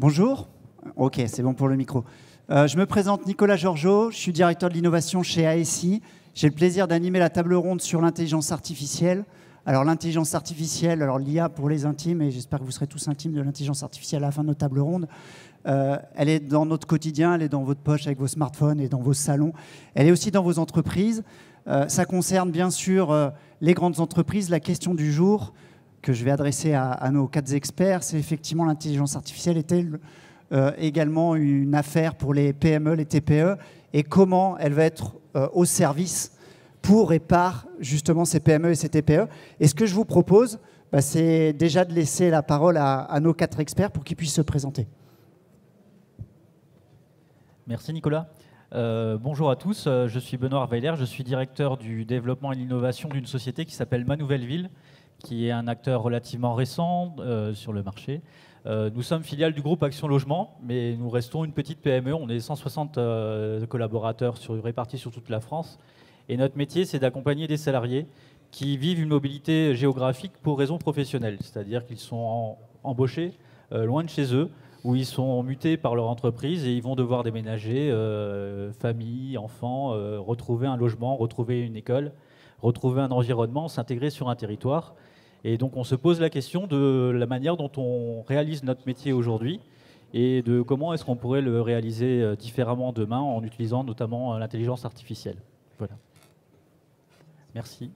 Bonjour. Ok, c'est bon pour le micro. Je me présente Nicolas Georgeot, je suis directeur de l'innovation chez ASI. J'ai le plaisir d'animer la table ronde sur l'intelligence artificielle. Alors l'intelligence artificielle, alors l'IA pour les intimes, et j'espère que vous serez tous intimes de l'intelligence artificielle à la fin de notre table ronde. Elle est dans notre quotidien, elle est dans votre poche avec vos smartphones et dans vos salons. Elle est aussi dans vos entreprises. Ça concerne bien sûr les grandes entreprises. La question du jour que je vais adresser à nos 4 experts, c'est effectivement l'intelligence artificielle est-elle également une affaire pour les PME, les TPE, et comment elle va être au service pour et par justement ces PME et ces TPE. Et ce que je vous propose, c'est déjà de laisser la parole à nos 4 experts pour qu'ils puissent se présenter. Merci Nicolas. Bonjour à tous, je suis Benoît Arweiler, je suis directeur du développement et de l'innovation d'une société qui s'appelle Ma Nouvelle Ville, qui est un acteur relativement récent sur le marché. Nous sommes filiale du groupe Action Logement, mais nous restons une petite PME, on est 160 collaborateurs répartis sur toute la France. Et notre métier, c'est d'accompagner des salariés qui vivent une mobilité géographique pour raisons professionnelles, c'est-à-dire qu'ils sont embauchés loin de chez eux, où ils sont mutés par leur entreprise et ils vont devoir déménager, famille, enfants, retrouver un logement, retrouver une école, retrouver un environnement, s'intégrer sur un territoire. Et donc on se pose la question de la manière dont on réalise notre métier aujourd'hui et de comment est-ce qu'on pourrait le réaliser différemment demain en utilisant notamment l'intelligence artificielle. Voilà. Merci.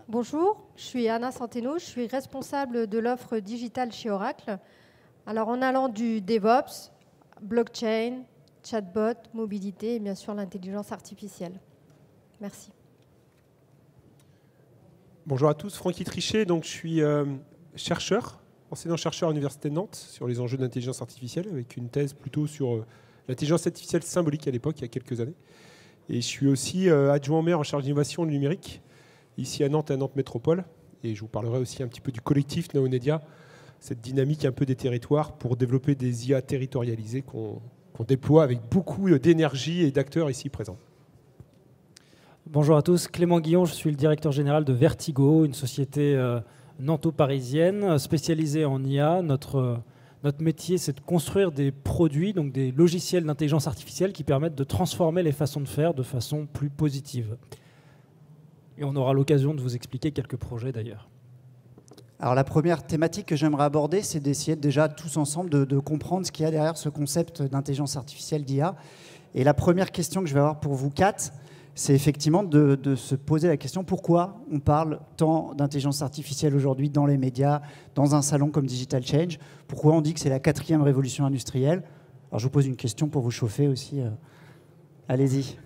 Bonjour, je suis Anna Santeno, je suis responsable de l'offre digitale chez Oracle. Alors en allant du DevOps, blockchain, chatbot, mobilité et bien sûr l'intelligence artificielle. Merci. Bonjour à tous, Francky Trichet, donc je suis chercheur, enseignant-chercheur à l'Université de Nantes sur les enjeux de l'intelligence artificielle avec une thèse plutôt sur l'intelligence artificielle symbolique à l'époque, il y a quelques années. Et je suis aussi adjoint au maire en charge d'innovation numérique ici à Nantes Métropole. Et je vous parlerai aussi un petit peu du collectif Neonedia, cette dynamique un peu des territoires pour développer des IA territorialisées qu'on déploie avec beaucoup d'énergie et d'acteurs ici présents. Bonjour à tous, Clément Guillon, je suis le directeur général de Vertigo, une société nanto-parisienne spécialisée en IA. Notre métier, c'est de construire des produits, donc des logiciels d'intelligence artificielle qui permettent de transformer les façons de faire de façon plus positive. Et on aura l'occasion de vous expliquer quelques projets d'ailleurs. Alors la première thématique que j'aimerais aborder, c'est d'essayer déjà tous ensemble de comprendre ce qu'il y a derrière ce concept d'intelligence artificielle d'IA. Et la première question que je vais avoir pour vous 4, c'est effectivement de se poser la question pourquoi on parle tant d'intelligence artificielle aujourd'hui dans les médias, dans un salon comme Digital Change, pourquoi on dit que c'est la 4e révolution industrielle. Alors je vous pose une question pour vous chauffer aussi. Allez-y.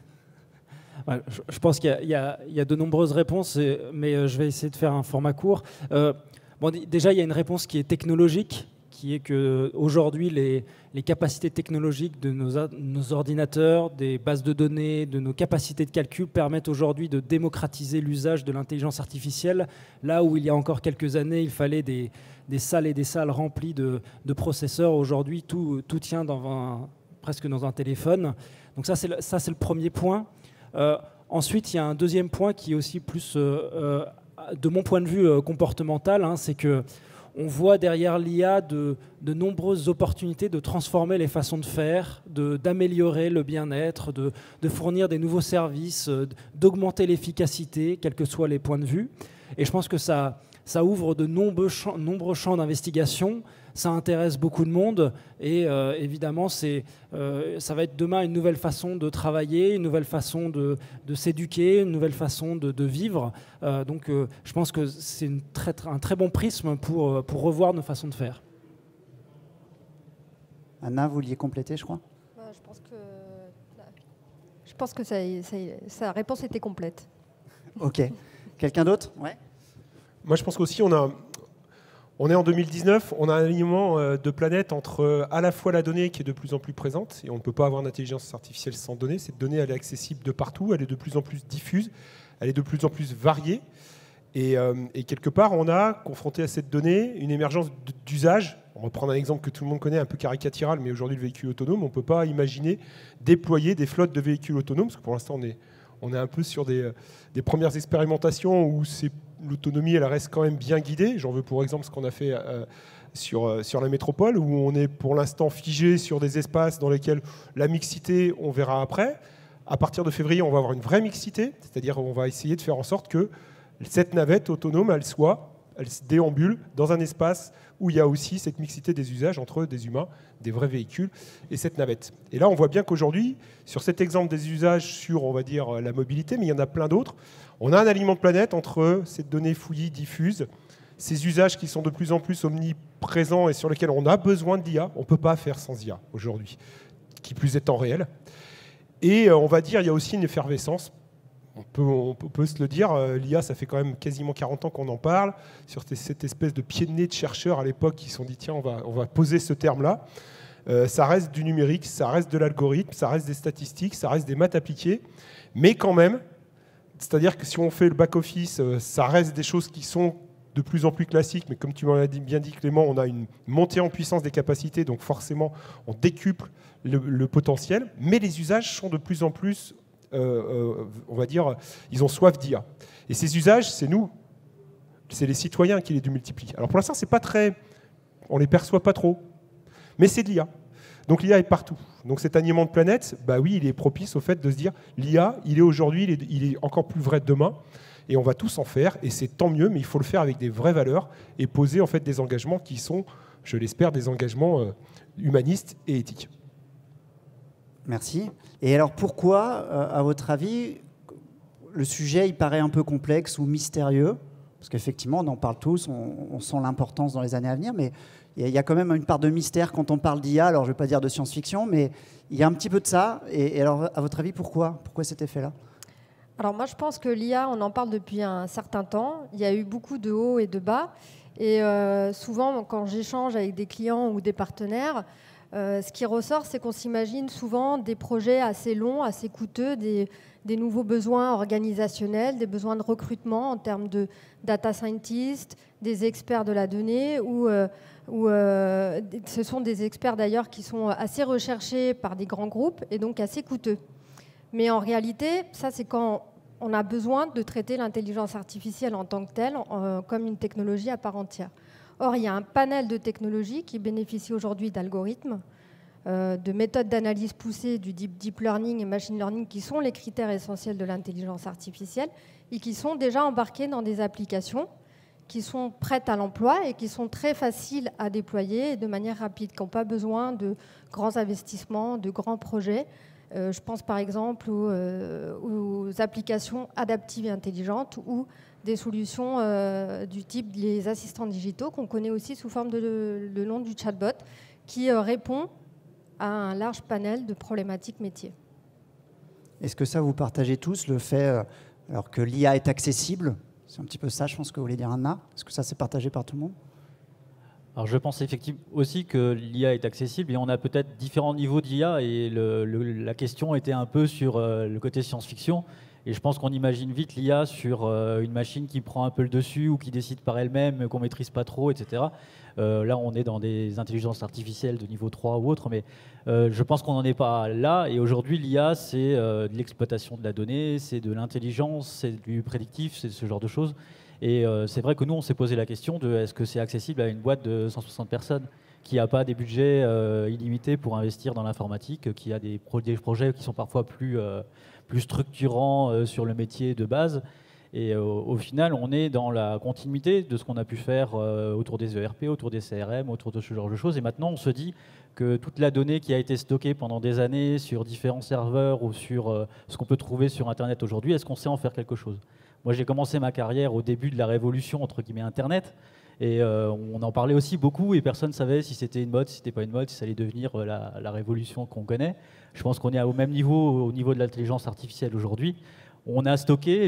Je pense qu'il y a de nombreuses réponses, mais je vais essayer de faire un format court. Bon, déjà, il y a une réponse qui est technologique, qui est qu'aujourd'hui, les capacités technologiques de nos ordinateurs, des bases de données, de nos capacités de calcul permettent aujourd'hui de démocratiser l'usage de l'intelligence artificielle. Là où il y a encore quelques années, il fallait des salles et des salles remplies de processeurs, aujourd'hui, tout tient presque dans un téléphone. Donc ça, c'est le premier point. Ensuite, il y a un deuxième point qui est aussi plus, de mon point de vue, comportemental, c'est que on voit derrière l'IA de nombreuses opportunités de transformer les façons de faire, d'améliorer le bien-être, de fournir des nouveaux services, d'augmenter l'efficacité, quels que soient les points de vue. Et je pense que ça ouvre de nombreux champs d'investigation. Ça intéresse beaucoup de monde et évidemment, ça va être demain une nouvelle façon de travailler, une nouvelle façon de s'éduquer, une nouvelle façon de vivre. Donc, je pense que c'est un très bon prisme pour revoir nos façons de faire. Anna, vous vouliez compléter, je crois. Je pense que sa réponse était complète. Ok. Quelqu'un d'autre? Ouais. Moi, je pense qu'aussi, on est en 2019, on a un alignement de planètes entre à la fois la donnée qui est de plus en plus présente, et on ne peut pas avoir d'intelligence artificielle sans données. Cette donnée, elle est accessible de partout, elle est de plus en plus diffuse, elle est de plus en plus variée. Et quelque part, on a, confronté à cette donnée, une émergence d'usage. On va prendre un exemple que tout le monde connaît, un peu caricatural, mais aujourd'hui, le véhicule autonome, on ne peut pas imaginer déployer des flottes de véhicules autonomes, parce que pour l'instant, on est un peu sur des premières expérimentations où l'autonomie, elle reste quand même bien guidée. J'en veux pour exemple ce qu'on a fait sur la métropole, où on est pour l'instant figé sur des espaces dans lesquels la mixité, on verra après. À partir de février, on va avoir une vraie mixité, c'est-à-dire on va essayer de faire en sorte que cette navette autonome, elle se déambule dans un espace où il y a aussi cette mixité des usages entre des humains, des vrais véhicules et cette navette. Et là, on voit bien qu'aujourd'hui, sur cet exemple des usages sur, on va dire, la mobilité, mais il y en a plein d'autres, on a un alignement de planète entre ces données fouillis, diffuses, ces usages qui sont de plus en plus omniprésents et sur lesquels on a besoin de l'IA. On ne peut pas faire sans IA aujourd'hui, qui plus est en réel. Et on va dire, il y a aussi une effervescence. On peut se le dire, l'IA, ça fait quand même quasiment 40 ans qu'on en parle, sur cette espèce de pied de nez de chercheurs à l'époque qui se sont dit, tiens, on va poser ce terme-là. Ça reste du numérique, ça reste de l'algorithme, ça reste des statistiques, ça reste des maths appliquées, mais quand même, c'est-à-dire que si on fait le back-office, ça reste des choses qui sont de plus en plus classiques, mais comme tu m'en as bien dit, Clément, on a une montée en puissance des capacités, donc forcément, on décuple le potentiel, mais les usages sont de plus en plus... on va dire, ils ont soif d'IA. Et ces usages, c'est nous, c'est les citoyens qui les démultiplient. Alors pour l'instant, c'est pas très, on les perçoit pas trop, mais c'est de l'IA. Donc l'IA est partout. Donc cet alignement de planète, bah oui, il est propice au fait de se dire, l'IA, il est aujourd'hui, il est encore plus vrai demain, et on va tous en faire, et c'est tant mieux, mais il faut le faire avec des vraies valeurs et poser en fait des engagements qui sont, je l'espère, des engagements humanistes et éthiques. Merci. Et alors pourquoi, à votre avis, le sujet il paraît un peu complexe ou mystérieux? Parce qu'effectivement, on en parle tous, on sent l'importance dans les années à venir, mais il y a quand même une part de mystère quand on parle d'IA. Alors je ne vais pas dire de science-fiction, mais il y a un petit peu de ça. Et alors, à votre avis, pourquoi cet effet-là? Alors moi, je pense que l'IA, on en parle depuis un certain temps. Il y a eu beaucoup de hauts et de bas. Et souvent, quand j'échange avec des clients ou des partenaires, ce qui ressort, c'est qu'on s'imagine souvent des projets assez longs, assez coûteux, des nouveaux besoins organisationnels, des besoins de recrutement en termes de data scientists, des experts de la donnée, ou ce sont des experts d'ailleurs qui sont assez recherchés par des grands groupes et donc assez coûteux. Mais en réalité, ça c'est quand on a besoin de traiter l'intelligence artificielle en tant que telle, comme une technologie à part entière. Or, il y a un panel de technologies qui bénéficient aujourd'hui d'algorithmes, de méthodes d'analyse poussées, du deep learning et machine learning, qui sont les critères essentiels de l'intelligence artificielle et qui sont déjà embarqués dans des applications qui sont prêtes à l'emploi et qui sont très faciles à déployer de manière rapide, qui n'ont pas besoin de grands investissements, de grands projets. Je pense par exemple aux applications adaptives et intelligentes ou des solutions du type les assistants digitaux qu'on connaît aussi sous forme de le nom du chatbot qui répond à un large panel de problématiques métiers. Est-ce que ça, vous partagez tous le fait alors que l'IA est accessible? C'est un petit peu ça, je pense que vous voulez dire, Anna. Est-ce que ça, c'est partagé par tout le monde? Alors je pense effectivement aussi que l'IA est accessible et on a peut-être différents niveaux d'IA et la question était un peu sur le côté science-fiction. Et je pense qu'on imagine vite l'IA sur une machine qui prend un peu le dessus ou qui décide par elle-même, qu'on ne maîtrise pas trop, etc. Là, on est dans des intelligences artificielles de niveau 3 ou autre, mais je pense qu'on n'en est pas là. Et aujourd'hui, l'IA, c'est de l'exploitation de la donnée, c'est de l'intelligence, c'est du prédictif, c'est ce genre de choses. Et c'est vrai que nous, on s'est posé la question de est-ce que c'est accessible à une boîte de 160 personnes qui n'a pas des budgets illimités pour investir dans l'informatique, qui a des projets qui sont parfois plus structurants sur le métier de base. Et au final, on est dans la continuité de ce qu'on a pu faire autour des ERP, autour des CRM, autour de ce genre de choses. Et maintenant, on se dit que toute la donnée qui a été stockée pendant des années sur différents serveurs ou sur ce qu'on peut trouver sur Internet aujourd'hui, est-ce qu'on sait en faire quelque chose? Moi, j'ai commencé ma carrière au début de la révolution, entre guillemets, Internet. Et on en parlait aussi beaucoup et personne ne savait si c'était une mode, si c'était pas une mode, si ça allait devenir la révolution qu'on connaît. Je pense qu'on est au même niveau, au niveau de l'intelligence artificielle aujourd'hui.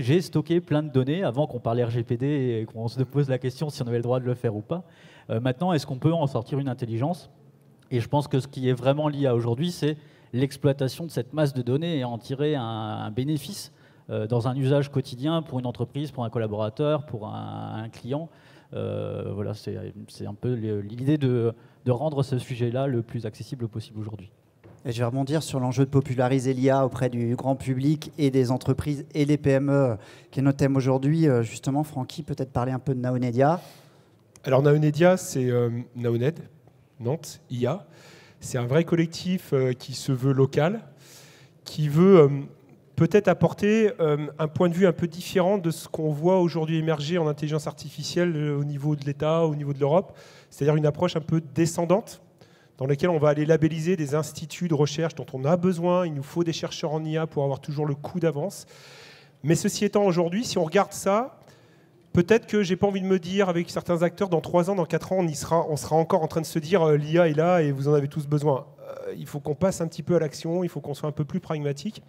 J'ai stocké plein de données avant qu'on parle RGPD et qu'on se pose la question si on avait le droit de le faire ou pas. Maintenant, est-ce qu'on peut en sortir une intelligence? Et je pense que ce qui est vraiment lié à aujourd'hui, c'est l'exploitation de cette masse de données et en tirer un bénéfice dans un usage quotidien pour une entreprise, pour un collaborateur, pour un client. Voilà, c'est un peu l'idée de rendre ce sujet-là le plus accessible possible aujourd'hui. Et je vais rebondir sur l'enjeu de populariser l'IA auprès du grand public et des entreprises et des PME, qui est notre thème aujourd'hui. Justement, Francky, peut-être parler un peu de Naonedia. Alors Naonedia, c'est Naoned, Nantes, IA. C'est un vrai collectif qui se veut local, qui veut peut-être apporter un point de vue un peu différent de ce qu'on voit aujourd'hui émerger en intelligence artificielle au niveau de l'État, au niveau de l'Europe, c'est-à-dire une approche un peu descendante, dans laquelle on va aller labelliser des instituts de recherche dont on a besoin. Il nous faut des chercheurs en IA pour avoir toujours le coup d'avance. Mais ceci étant, aujourd'hui, si on regarde ça, peut-être que j'ai pas envie de me dire avec certains acteurs, dans 3 ans, dans 4 ans, on sera encore en train de se dire l'IA est là et vous en avez tous besoin. Il faut qu'on passe un petit peu à l'action, il faut qu'on soit un peu plus pragmatique.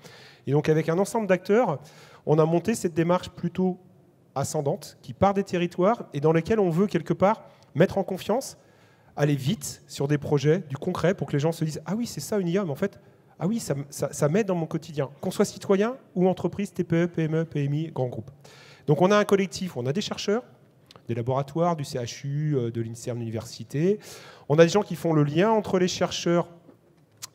Et donc avec un ensemble d'acteurs, on a monté cette démarche plutôt ascendante, qui part des territoires et dans lesquels on veut quelque part mettre en confiance, aller vite sur des projets, du concret, pour que les gens se disent « Ah oui, c'est ça une IA, mais en fait, ah oui, ça m'aide dans mon quotidien. » Qu'on soit citoyen ou entreprise, TPE, PME, PMI, grand groupe. Donc on a un collectif, on a des chercheurs, des laboratoires, du CHU, de l'INSERM, l'université. On a des gens qui font le lien entre les chercheurs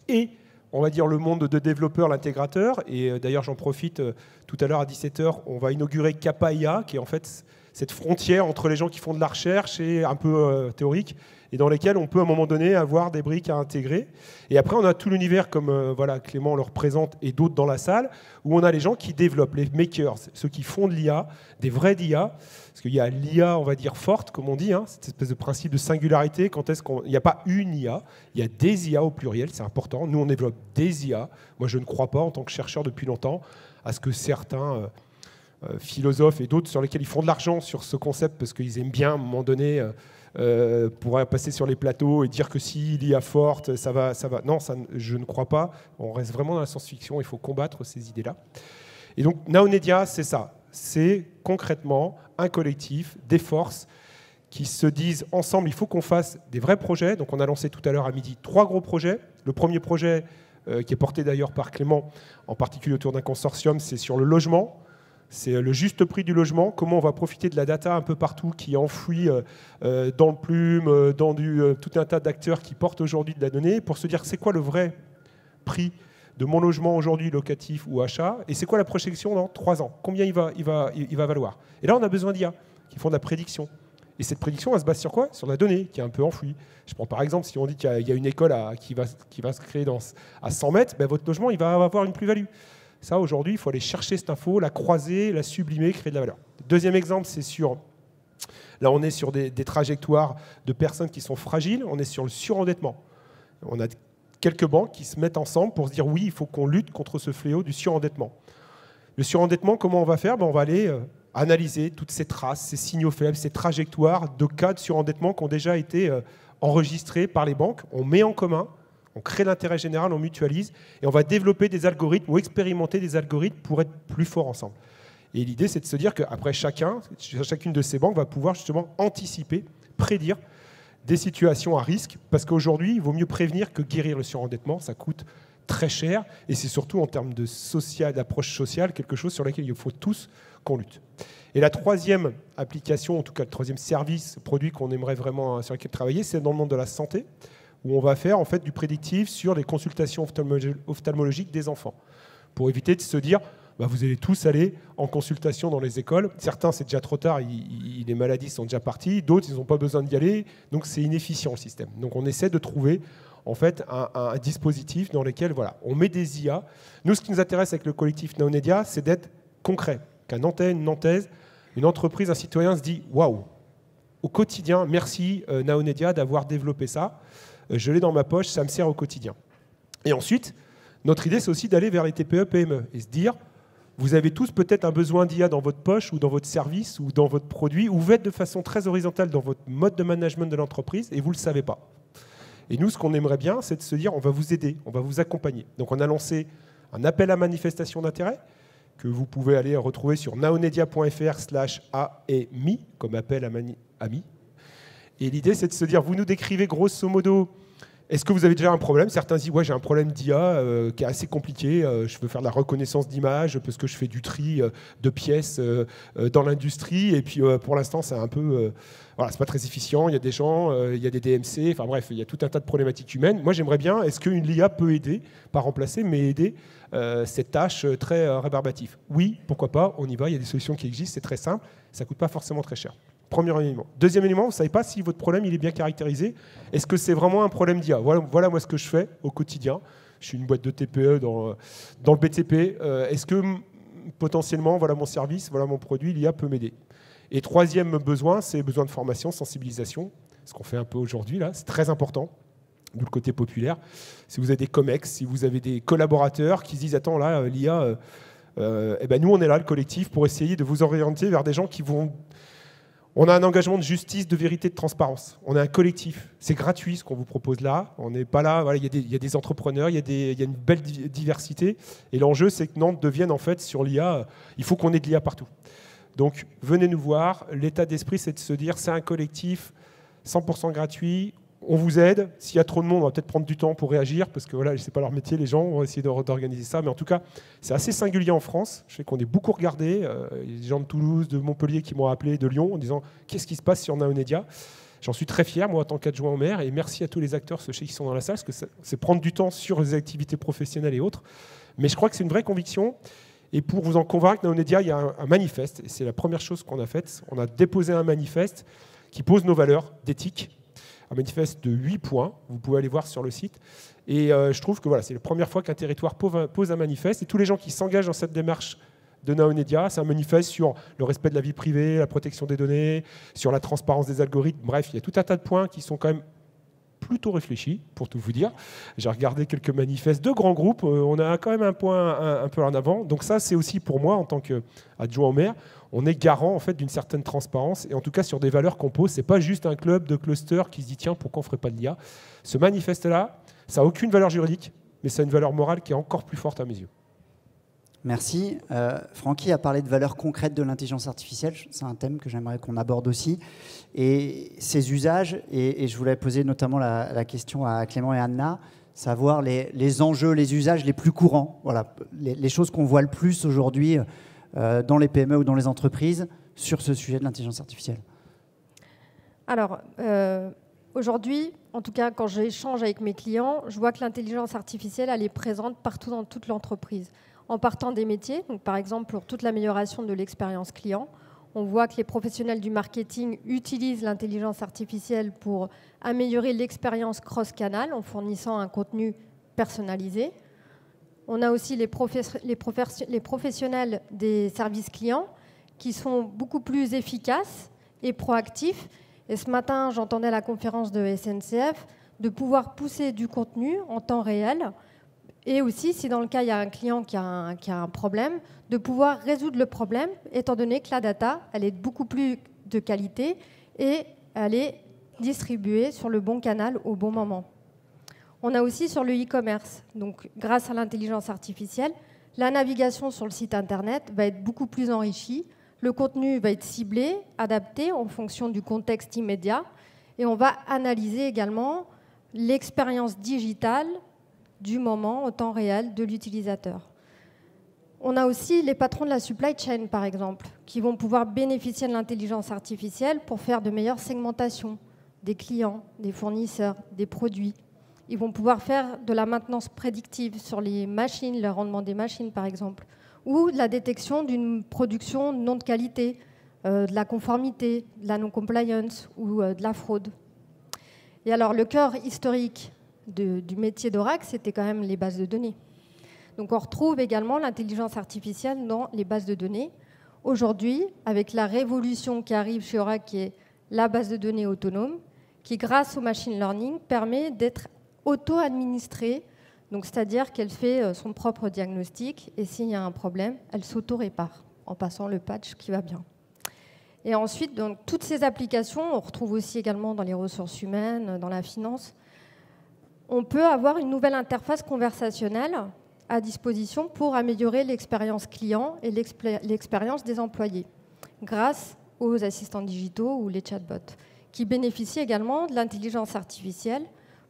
et, on va dire, le monde de développeurs, l'intégrateur. Et d'ailleurs, j'en profite, tout à l'heure à 17h, on va inaugurer Kappa IA, qui est en fait cette frontière entre les gens qui font de la recherche et un peu théorique, et dans lesquels on peut à un moment donné avoir des briques à intégrer. Et après, on a tout l'univers, comme voilà, Clément le représente, et d'autres dans la salle, où on a les gens qui développent, les makers, ceux qui font de l'IA, des vrais d'IA, parce qu'il y a l'IA, on va dire, forte, comme on dit, hein, cette espèce de principe de singularité, quand est-ce qu'il n'y a pas une IA, il y a des IA au pluriel, c'est important. Nous, on développe des IA. Moi, je ne crois pas, en tant que chercheur depuis longtemps, à ce que certains philosophes et d'autres sur lesquels ils font de l'argent sur ce concept, parce qu'ils aiment bien, à un moment donné, pourrait passer sur les plateaux et dire que si l'IA forte, ça va. Non, ça, je ne crois pas. On reste vraiment dans la science-fiction. Il faut combattre ces idées-là. Et donc, Naonedia, c'est ça. C'est concrètement un collectif, des forces qui se disent ensemble, il faut qu'on fasse des vrais projets. Donc, on a lancé tout à l'heure à midi 3 gros projets. Le premier projet, qui est porté d'ailleurs par Clément, en particulier autour d'un consortium, c'est sur le logement. C'est le juste prix du logement, comment on va profiter de la data un peu partout qui est enfouie dans le Plume, dans tout un tas d'acteurs qui portent aujourd'hui de la donnée, pour se dire c'est quoi le vrai prix de mon logement aujourd'hui locatif ou achat, et c'est quoi la projection dans 3 ans, combien il va valoir. Et là on a besoin d'IA qui font de la prédiction. Et cette prédiction, elle se base sur quoi? Sur la donnée qui est un peu enfouie. Je prends par exemple, si on dit qu'il y a une école qui va se créer à 100 mètres, ben, votre logement il va avoir une plus-value. Ça, aujourd'hui, il faut aller chercher cette info, la croiser, la sublimer, créer de la valeur. Deuxième exemple, c'est sur... Là, on est sur des trajectoires de personnes qui sont fragiles. On est sur le surendettement. On a quelques banques qui se mettent ensemble pour se dire oui, il faut qu'on lutte contre ce fléau du surendettement. Le surendettement, comment on va faire? On va aller analyser toutes ces traces, ces signaux faibles, ces trajectoires de cas de surendettement qui ont déjà été enregistrés par les banques. On met en commun. On crée l'intérêt général, on mutualise, et on va développer des algorithmes ou expérimenter des algorithmes pour être plus forts ensemble. Et l'idée, c'est de se dire qu'après chacune de ces banques va pouvoir justement anticiper, prédire des situations à risque, parce qu'aujourd'hui, il vaut mieux prévenir que guérir le surendettement. Ça coûte très cher, et c'est surtout en termes d'approche sociale, quelque chose sur lequel il faut tous qu'on lutte. Et la troisième application, en tout cas le troisième service, produit qu'on aimerait vraiment sur lequel travailler, c'est dans le monde de la santé, où on va faire en fait du prédictif sur les consultations ophtalmologiques des enfants, pour éviter de se dire bah, vous allez tous aller en consultation dans les écoles. Certains, c'est déjà trop tard, les maladies sont déjà parties, d'autres, ils n'ont pas besoin d'y aller, donc c'est inefficient le système. Donc on essaie de trouver en fait un dispositif dans lequel voilà, on met des IA. Nous, ce qui nous intéresse avec le collectif Naonedia, c'est d'être concret, qu'un Nantais, une Nantaise, une entreprise, un citoyen se dit waouh, au quotidien, merci Naonedia d'avoir développé ça. Je l'ai dans ma poche, ça me sert au quotidien. Et ensuite, notre idée, c'est aussi d'aller vers les TPE, PME et se dire, vous avez tous peut-être un besoin d'IA dans votre poche ou dans votre service ou dans votre produit, ou vous êtes de façon très horizontale dans votre mode de management de l'entreprise et vous ne le savez pas. Et nous, ce qu'on aimerait bien, c'est de se dire, on va vous aider, on va vous accompagner. Donc on a lancé un appel à manifestation d'intérêt que vous pouvez aller retrouver sur naonedia.fr/AMI, comme appel à ami. Et l'idée, c'est de se dire, vous nous décrivez grosso modo, est-ce que vous avez déjà un problème? Certains disent, ouais, j'ai un problème d'IA qui est assez compliqué, je veux faire de la reconnaissance d'image parce que je fais du tri de pièces dans l'industrie, et puis pour l'instant, c'est un peu... voilà, c'est pas très efficient, il y a des gens, il y a des DMC, enfin bref, il y a tout un tas de problématiques humaines. Moi, j'aimerais bien, est-ce qu'une IA peut aider, pas remplacer, mais aider cette tâche très rébarbative? Oui, pourquoi pas, on y va, il y a des solutions qui existent, c'est très simple, ça coûte pas forcément très cher. Premier élément. Deuxième élément, vous ne savez pas si votre problème il est bien caractérisé. Est-ce que c'est vraiment un problème d'IA? Voilà moi ce que je fais au quotidien. Je suis une boîte de TPE dans le BTP. Est-ce que potentiellement, voilà mon service, voilà mon produit, l'IA peut m'aider? Et troisième besoin, c'est besoin de formation, sensibilisation. Ce qu'on fait un peu aujourd'hui, là, c'est très important. D'où le côté populaire. Si vous avez des COMEX, si vous avez des collaborateurs qui se disent « Attends, là, l'IA, eh ben nous, on est là, le collectif, pour essayer de vous orienter vers des gens qui vont... » On a un engagement de justice, de vérité, de transparence. On a un collectif. C'est gratuit, ce qu'on vous propose là. On n'est pas là... Voilà, il y a des entrepreneurs, il y a une belle diversité. Et l'enjeu, c'est que Nantes devienne, en fait, sur l'IA, il faut qu'on ait de l'IA partout. Donc, venez nous voir. L'état d'esprit, c'est de se dire, c'est un collectif 100% gratuit. On vous aide. S'il y a trop de monde, on va peut-être prendre du temps pour réagir, parce que voilà, c'est pas leur métier, les gens. On va essayer d'organiser ça. Mais en tout cas, c'est assez singulier en France. Je sais qu'on est beaucoup regardé. Il y a des gens de Toulouse, de Montpellier qui m'ont appelé, de Lyon, en disant qu'est-ce qui se passe sur Naonedia. J'en suis très fier, moi, en tant qu'adjoint au maire. Et merci à tous les acteurs, ceux qui sont dans la salle, parce que c'est prendre du temps sur les activités professionnelles et autres. Mais je crois que c'est une vraie conviction. Et pour vous en convaincre, Naonedia, il y a un manifeste. Et c'est la première chose qu'on a faite. On a déposé un manifeste qui pose nos valeurs d'éthique. Un manifeste de 8 points, vous pouvez aller voir sur le site. Et je trouve que voilà, c'est la première fois qu'un territoire pose un manifeste. Et tous les gens qui s'engagent dans cette démarche de Naonedia, c'est un manifeste sur le respect de la vie privée, la protection des données, sur la transparence des algorithmes. Bref, il y a tout un tas de points qui sont quand même plutôt réfléchis, pour tout vous dire. J'ai regardé quelques manifestes de grands groupes. On a quand même un point un peu en avant. Donc ça, c'est aussi pour moi, en tant qu'adjoint au maire, on est garant en fait d'une certaine transparence et en tout cas sur des valeurs qu'on pose. C'est pas juste un club de cluster qui se dit tiens, pourquoi on ferait pas de l'IA? Ce manifeste-là, ça n'a aucune valeur juridique, mais ça a une valeur morale qui est encore plus forte à mes yeux. Merci. Francky a parlé de valeurs concrètes de l'intelligence artificielle. C'est un thème que j'aimerais qu'on aborde aussi. Et ses usages, et je voulais poser notamment la question à Clément et Anna, savoir les enjeux, les usages les plus courants, voilà, les choses qu'on voit le plus aujourd'hui dans les PME ou dans les entreprises sur ce sujet de l'intelligence artificielle. Alors, aujourd'hui, en tout cas, quand j'échange avec mes clients, je vois que l'intelligence artificielle, elle est présente partout dans toute l'entreprise. En partant des métiers, donc par exemple pour toute l'amélioration de l'expérience client, on voit que les professionnels du marketing utilisent l'intelligence artificielle pour améliorer l'expérience cross-canal en fournissant un contenu personnalisé. On a aussi les professionnels des services clients qui sont beaucoup plus efficaces et proactifs. Et ce matin, j'entendais la conférence de SNCF de pouvoir pousser du contenu en temps réel. Et aussi, si dans le cas, il y a un client qui a un problème, de pouvoir résoudre le problème, étant donné que la data, elle est beaucoup plus de qualité et elle est distribuée sur le bon canal au bon moment. On a aussi sur le e-commerce, donc grâce à l'intelligence artificielle, la navigation sur le site Internet va être beaucoup plus enrichie, le contenu va être ciblé, adapté en fonction du contexte immédiat, et on va analyser également l'expérience digitale du moment au temps réel de l'utilisateur. On a aussi les patrons de la supply chain, par exemple, qui vont pouvoir bénéficier de l'intelligence artificielle pour faire de meilleures segmentations des clients, des fournisseurs, des produits. Ils vont pouvoir faire de la maintenance prédictive sur les machines, le rendement des machines, par exemple, ou de la détection d'une production non de qualité, de la conformité, de la non-compliance ou de la fraude. Et alors, le cœur historique du métier d'Oracle, c'était quand même les bases de données. Donc on retrouve également l'intelligence artificielle dans les bases de données. Aujourd'hui, avec la révolution qui arrive chez Oracle, qui est la base de données autonome, qui grâce au machine learning permet d'être auto-administrée, donc c'est-à-dire qu'elle fait son propre diagnostic et s'il y a un problème, elle s'auto-répare en passant le patch qui va bien. Et ensuite, donc, toutes ces applications, on retrouve aussi également dans les ressources humaines, dans la finance. On peut avoir une nouvelle interface conversationnelle à disposition pour améliorer l'expérience client et l'expérience des employés grâce aux assistants digitaux ou les chatbots qui bénéficient également de l'intelligence artificielle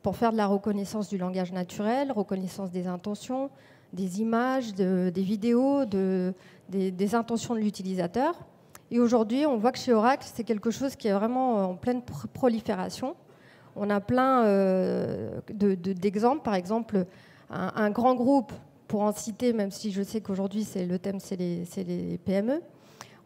pour faire de la reconnaissance du langage naturel, reconnaissance des intentions, des images, des vidéos, des intentions de l'utilisateur. Et aujourd'hui, on voit que chez Oracle, c'est quelque chose qui est vraiment en pleine prolifération. On a plein d'exemples. Par exemple, un grand groupe, pour en citer, même si je sais qu'aujourd'hui, le thème, c'est les PME.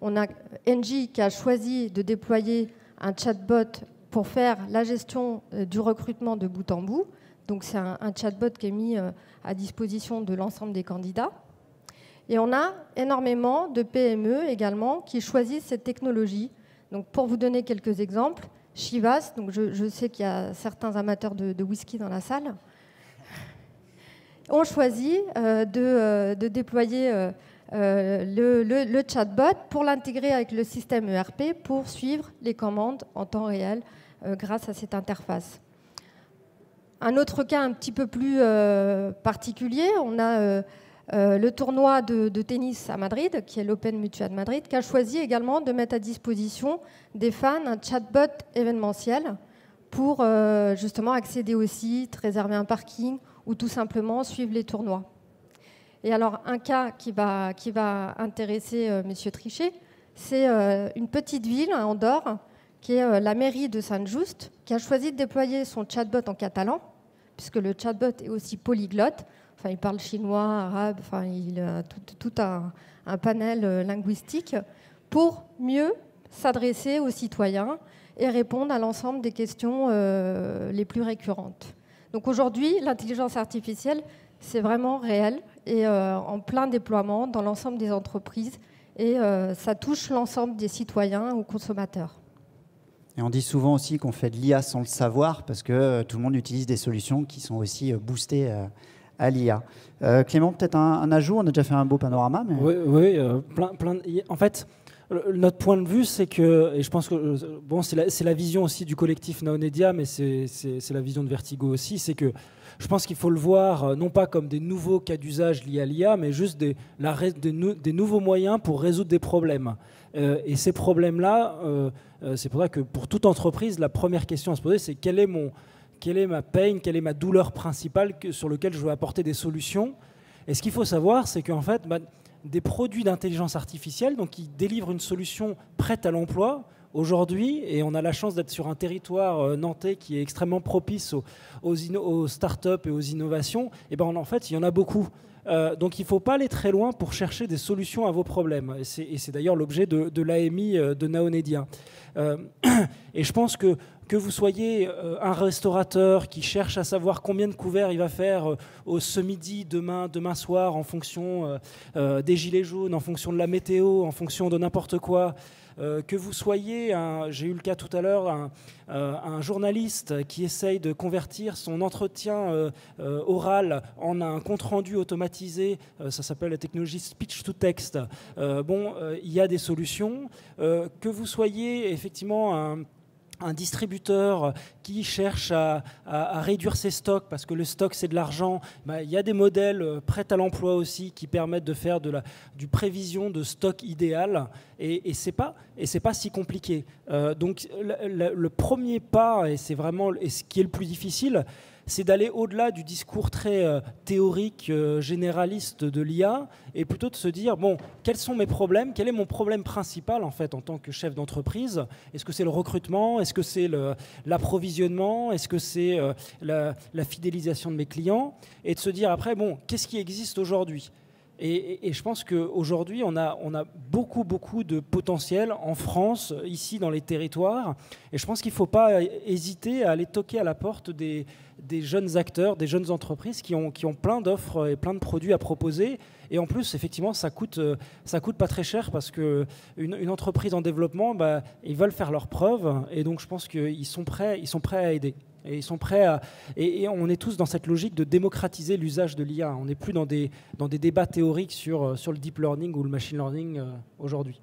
on a Engie qui a choisi de déployer un chatbot pour faire la gestion du recrutement de bout en bout. Donc c'est un chatbot qui est mis à disposition de l'ensemble des candidats. Et on a énormément de PME également qui choisissent cette technologie. Donc pour vous donner quelques exemples, Chivas, donc je sais qu'il y a certains amateurs de whisky dans la salle, ont choisi de déployer le chatbot pour l'intégrer avec le système ERP pour suivre les commandes en temps réel grâce à cette interface. Un autre cas un petit peu plus particulier, on a le tournoi de tennis à Madrid, qui est l'Open Mutual de Madrid, qui a choisi également de mettre à disposition des fans un chatbot événementiel pour justement accéder au site, réserver un parking ou tout simplement suivre les tournois. Et alors, un cas qui va intéresser Monsieur Trichet, c'est une petite ville à Andorre, qui est la mairie de Sant-Just, qui a choisi de déployer son chatbot en catalan, puisque le chatbot est aussi polyglotte. Enfin, il parle chinois, arabe, enfin, il a tout un panel linguistique pour mieux s'adresser aux citoyens et répondre à l'ensemble des questions les plus récurrentes. Donc aujourd'hui, l'intelligence artificielle, c'est vraiment réel et en plein déploiement dans l'ensemble des entreprises et ça touche l'ensemble des citoyens ou consommateurs. Et on dit souvent aussi qu'on fait de l'IA sans le savoir parce que tout le monde utilise des solutions qui sont aussi boostées à l'IA. Clément, peut-être un ajout, on a déjà fait un beau panorama. Mais... Oui, en fait, notre point de vue, c'est que, et je pense que bon, c'est la vision aussi du collectif Naonedia, mais c'est la vision de Vertigo aussi, c'est que je pense qu'il faut le voir non pas comme des nouveaux cas d'usage liés à l'IA, mais juste des nouveaux moyens pour résoudre des problèmes. Et ces problèmes-là, c'est pour ça que pour toute entreprise, la première question à se poser, c'est quelle est ma pain, quelle est ma douleur principale sur laquelle je veux apporter des solutions. Et ce qu'il faut savoir, c'est qu'en fait, des produits d'intelligence artificielle, donc qui délivrent une solution prête à l'emploi aujourd'hui, et on a la chance d'être sur un territoire nantais qui est extrêmement propice aux startups et aux innovations, et ben en fait, il y en a beaucoup. Donc il ne faut pas aller très loin pour chercher des solutions à vos problèmes. Et c'est d'ailleurs l'objet de l'AMI de Naonedia. Et je pense que vous soyez un restaurateur qui cherche à savoir combien de couverts il va faire ce midi, demain soir, en fonction des gilets jaunes, en fonction de la météo, en fonction de n'importe quoi, que vous soyez, j'ai eu le cas tout à l'heure, un journaliste qui essaye de convertir son entretien oral en un compte-rendu automatisé, ça s'appelle la technologie speech-to-text. Il y a des solutions. Que vous soyez effectivement un distributeur qui cherche à réduire ses stocks parce que le stock c'est de l'argent, il y a des modèles prêts à l'emploi aussi qui permettent de faire du prévision de stock idéal et c'est pas si compliqué. Donc le premier pas et c'est vraiment ce qui est le plus difficile, c'est d'aller au-delà du discours très théorique, généraliste de l'IA, et plutôt de se dire, bon, quels sont mes problèmes ? Quel est mon problème principal, en fait, en tant que chef d'entreprise ? Est-ce que c'est le recrutement ? Est-ce que c'est l'approvisionnement ? Est-ce que c'est la fidélisation de mes clients ? Et de se dire, après, bon, qu'est-ce qui existe aujourd'hui ? Et je pense qu'aujourd'hui, on a beaucoup de potentiel en France, ici dans les territoires. Et je pense qu'il ne faut pas hésiter à aller toquer à la porte des jeunes acteurs, des jeunes entreprises qui ont plein d'offres et plein de produits à proposer. Et en plus, effectivement, ça coûte pas très cher parce qu'une entreprise en développement, ils veulent faire leurs preuves. Et donc, je pense qu'ils sont prêts à aider. Et ils sont prêts et on est tous dans cette logique de démocratiser l'usage de l'IA. On n'est plus dans des débats théoriques sur le deep learning ou le machine learning aujourd'hui.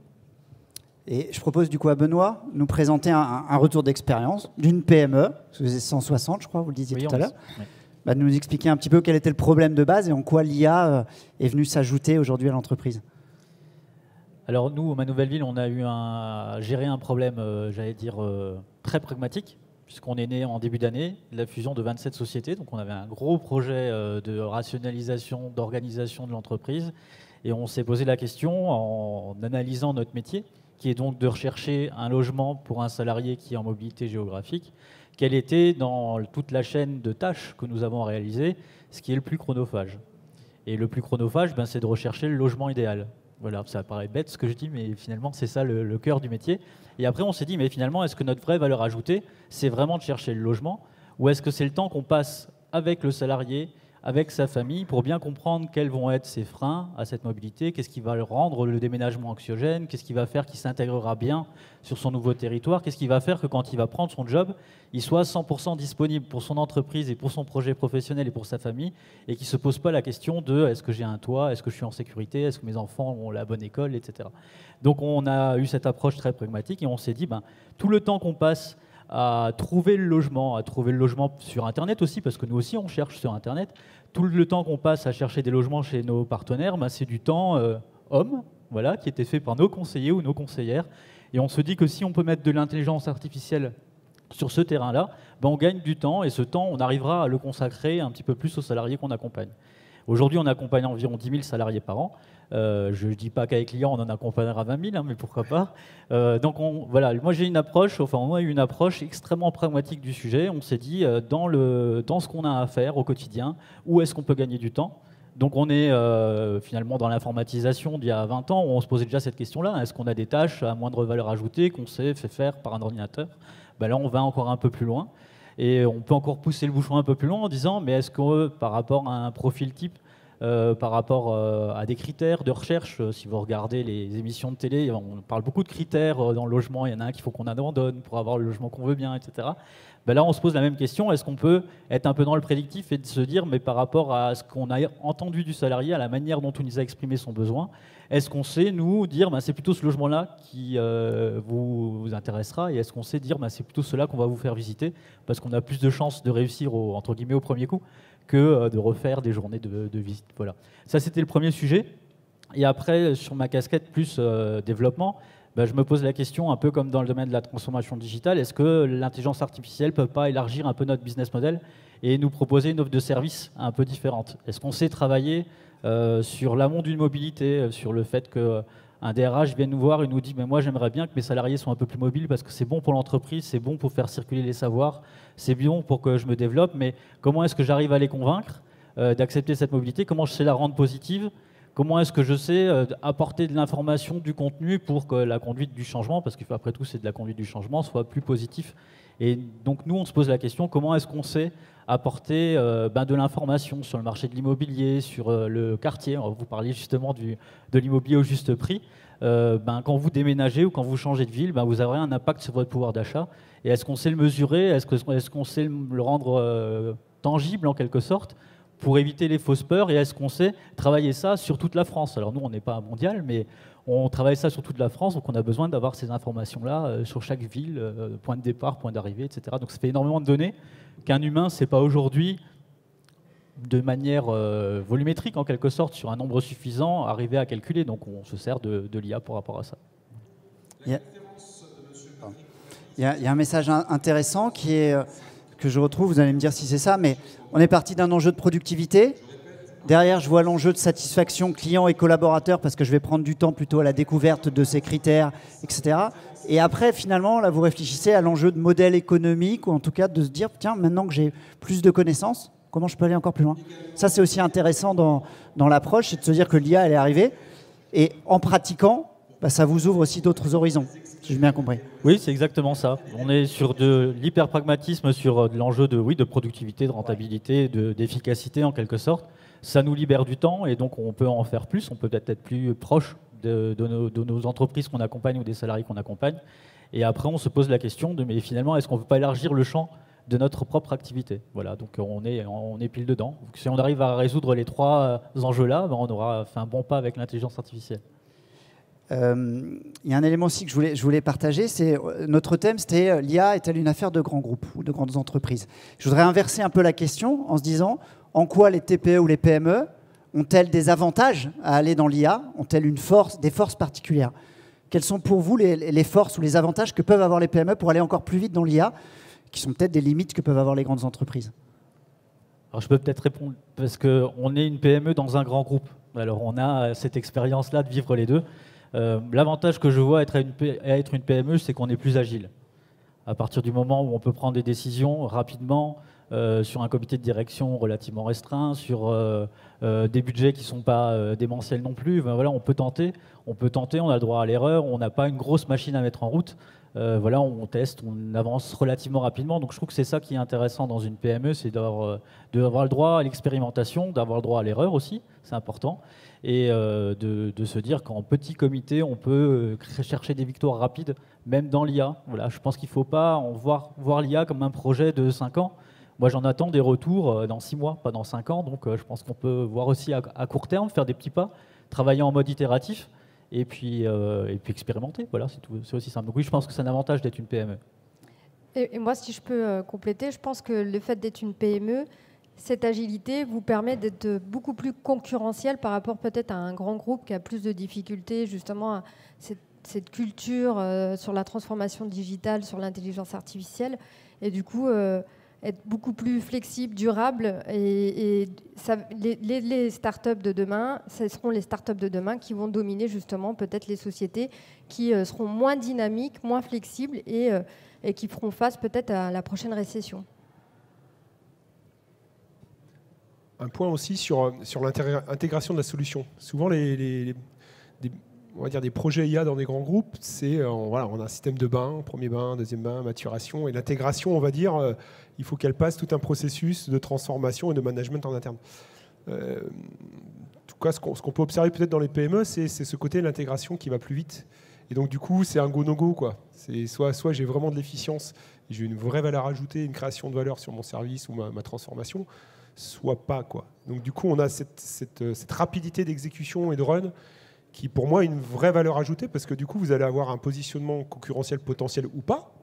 Et je propose du coup à Benoît nous présenter un retour d'expérience d'une PME, parce que vous êtes 160 je crois, vous le disiez tout à l'heure, de nous expliquer un petit peu quel était le problème de base et en quoi l'IA est venue s'ajouter aujourd'hui à l'entreprise. Alors nous, au Manouvelleville, on a eu géré un problème, très pragmatique, puisqu'on est né en début d'année, la fusion de 27 sociétés. Donc on avait un gros projet de rationalisation, d'organisation de l'entreprise. Et on s'est posé la question en analysant notre métier, qui est donc de rechercher un logement pour un salarié qui est en mobilité géographique, quel était dans toute la chaîne de tâches que nous avons réalisées, ce qui est le plus chronophage. Et le plus chronophage, c'est de rechercher le logement idéal. Voilà, ça paraît bête ce que je dis, mais finalement, c'est ça le cœur du métier. Et après, on s'est dit, mais finalement, est-ce que notre vraie valeur ajoutée, c'est vraiment de chercher le logement, ou est-ce que c'est le temps qu'on passe avec le salarié, avec sa famille, pour bien comprendre quels vont être ses freins à cette mobilité, qu'est-ce qui va le rendre le déménagement anxiogène, qu'est-ce qui va faire qu'il s'intégrera bien sur son nouveau territoire, qu'est-ce qui va faire que quand il va prendre son job, il soit 100% disponible pour son entreprise et pour son projet professionnel et pour sa famille, et qu'il ne se pose pas la question de est-ce que j'ai un toit, est-ce que je suis en sécurité, est-ce que mes enfants ont la bonne école, etc. Donc on a eu cette approche très pragmatique et on s'est dit, tout le temps qu'on passe à trouver le logement sur Internet aussi, parce que nous aussi on cherche sur Internet. Tout le temps qu'on passe à chercher des logements chez nos partenaires, c'est du temps homme, voilà, qui était fait par nos conseillers ou nos conseillères. Et on se dit que si on peut mettre de l'intelligence artificielle sur ce terrain-là, on gagne du temps et ce temps, on arrivera à le consacrer un petit peu plus aux salariés qu'on accompagne. Aujourd'hui, on accompagne environ 10 000 salariés par an. Je ne dis pas qu'avec clients, on en accompagnera 20 000, mais pourquoi pas. Donc voilà, moi j'ai une approche, on a eu une approche extrêmement pragmatique du sujet. On s'est dit, dans ce qu'on a à faire au quotidien, où est-ce qu'on peut gagner du temps ? Donc on est finalement dans l'informatisation d'il y a 20 ans, où on se posait déjà cette question-là. Est-ce qu'on a des tâches à moindre valeur ajoutée qu'on sait fait faire par un ordinateur ? Là, on va encore un peu plus loin. Et on peut encore pousser le bouchon un peu plus loin en disant, mais est-ce que par rapport à un profil type, par rapport à des critères de recherche, si vous regardez les émissions de télé, on parle beaucoup de critères dans le logement, il y en a un qu'il faut qu'on abandonne pour avoir le logement qu'on veut bien, etc. Là, on se pose la même question, est-ce qu'on peut être un peu dans le prédictif et de se dire, mais par rapport à ce qu'on a entendu du salarié, à la manière dont on nous a exprimé son besoin, est-ce qu'on sait, nous, dire c'est plutôt ce logement-là qui vous intéressera, et est-ce qu'on sait dire c'est plutôt cela qu'on va vous faire visiter, parce qu'on a plus de chances de réussir entre guillemets au premier coup que de refaire des journées de visite. Voilà. Ça, c'était le premier sujet. Et après, sur ma casquette plus développement, je me pose la question, un peu comme dans le domaine de la transformation digitale, est-ce que l'intelligence artificielle ne peut pas élargir un peu notre business model et nous proposer une offre de service un peu différente ? Est-ce qu'on sait travailler sur l'amont d'une mobilité, sur le fait qu'un DRH vienne nous voir et nous dit « moi j'aimerais bien que mes salariés soient un peu plus mobiles parce que c'est bon pour l'entreprise, c'est bon pour faire circuler les savoirs, c'est bon pour que je me développe, mais comment est-ce que j'arrive à les convaincre d'accepter cette mobilité ? Comment je sais la rendre positive ? Comment est-ce que je sais apporter de l'information, du contenu pour que la conduite du changement, parce qu'après tout c'est de la conduite du changement, soit plus positif ? Et donc nous on se pose la question, comment est-ce qu'on sait apporter de l'information sur le marché de l'immobilier, sur le quartier ? Vous parliez justement de l'immobilier au juste prix. Quand vous déménagez ou quand vous changez de ville, vous aurez un impact sur votre pouvoir d'achat. Et est-ce qu'on sait le mesurer ? Est-ce qu'on sait le rendre tangible en quelque sorte pour éviter les fausses peurs, et est-ce qu'on sait travailler ça sur toute la France ? Alors nous, on n'est pas mondial, mais on travaille ça sur toute la France, donc on a besoin d'avoir ces informations-là sur chaque ville, point de départ, point d'arrivée, etc. Donc ça fait énormément de données qu'un humain ne sait pas aujourd'hui, de manière volumétrique en quelque sorte, sur un nombre suffisant, arriver à calculer. Donc on se sert de l'IA par rapport à ça. Il y a un message intéressant qui est... que je retrouve, vous allez me dire si c'est ça, mais on est parti d'un enjeu de productivité. Derrière, je vois l'enjeu de satisfaction client et collaborateur parce que je vais prendre du temps plutôt à la découverte de ces critères, etc. Et après, finalement, là, vous réfléchissez à l'enjeu de modèle économique, ou en tout cas de se dire, tiens, maintenant que j'ai plus de connaissances, comment je peux aller encore plus loin ? Ça, c'est aussi intéressant dans l'approche, c'est de se dire que l'IA, elle est arrivée. Et en pratiquant, ça vous ouvre aussi d'autres horizons, si j'ai bien compris. Oui, c'est exactement ça. On est sur de l'hyper-pragmatisme, sur de l'enjeu de productivité, de rentabilité, d'efficacité en quelque sorte. Ça nous libère du temps et donc on peut en faire plus, on peut peut-être être plus proche de nos entreprises qu'on accompagne ou des salariés qu'on accompagne. Et après, on se pose la question mais finalement, est-ce qu'on ne peut pas élargir le champ de notre propre activité ? Voilà, donc on est pile dedans. Donc, si on arrive à résoudre les trois enjeux-là, on aura fait un bon pas avec l'intelligence artificielle. Il y a un élément aussi que je voulais partager, c'est notre thème, c'était l'IA est-elle une affaire de grands groupes ou de grandes entreprises ? Je voudrais inverser un peu la question en se disant en quoi les TPE ou les PME ont-elles des avantages à aller dans l'IA ? Ont-elles des forces particulières ? Quelles sont pour vous les forces ou les avantages que peuvent avoir les PME pour aller encore plus vite dans l'IA, qui sont peut-être des limites que peuvent avoir les grandes entreprises ? Alors je peux peut-être répondre, parce qu'on est une PME dans un grand groupe. Alors on a cette expérience-là de vivre les deux. L'avantage que je vois à être une PME, c'est qu'on est plus agile. À partir du moment où on peut prendre des décisions rapidement, sur un comité de direction relativement restreint, sur des budgets qui ne sont pas démentiels non plus. Ben, voilà, on peut tenter, on a le droit à l'erreur, on n'a pas une grosse machine à mettre en route. Voilà, on teste, on avance relativement rapidement. Donc je trouve que c'est ça qui est intéressant dans une PME, c'est d'avoir le droit à l'expérimentation, d'avoir le droit à l'erreur aussi, c'est important, et de se dire qu'en petit comité, on peut chercher des victoires rapides, même dans l'IA. Voilà, je pense qu'il ne faut pas voir l'IA comme un projet de 5 ans. Moi, j'en attends des retours dans 6 mois, pas dans 5 ans. Donc je pense qu'on peut voir aussi à court terme, faire des petits pas, travailler en mode itératif, et puis expérimenter. Voilà, c'est aussi simple. Donc oui, je pense que c'est un avantage d'être une PME. Et moi, si je peux compléter, je pense que le fait d'être une PME, cette agilité vous permet d'être beaucoup plus concurrentiel par rapport peut-être à un grand groupe qui a plus de difficultés justement à cette culture sur la transformation digitale, sur l'intelligence artificielle. Et du coup, être beaucoup plus flexible, durable. Et les startups de demain, ce seront les startups de demain qui vont dominer justement peut-être les sociétés qui seront moins dynamiques, moins flexibles et qui feront face peut-être à la prochaine récession. Un point aussi sur l'intégration de la solution. Souvent, on va dire des projets IA dans des grands groupes, c'est on a un système de bain, premier bain, deuxième bain, maturation, et l'intégration, on va dire, il faut qu'elle passe tout un processus de transformation et de management en interne. En tout cas, ce qu'on peut observer peut-être dans les PME, c'est ce côté de l'intégration qui va plus vite. Et donc, du coup, c'est un go-no-go, quoi. C'est soit j'ai vraiment de l'efficience, j'ai une vraie valeur ajoutée, une création de valeur sur mon service ou ma transformation, soit pas, quoi. Donc, du coup, on a cette rapidité d'exécution et de run qui, pour moi, est une vraie valeur ajoutée parce que, du coup, vous allez avoir un positionnement concurrentiel potentiel ou pas.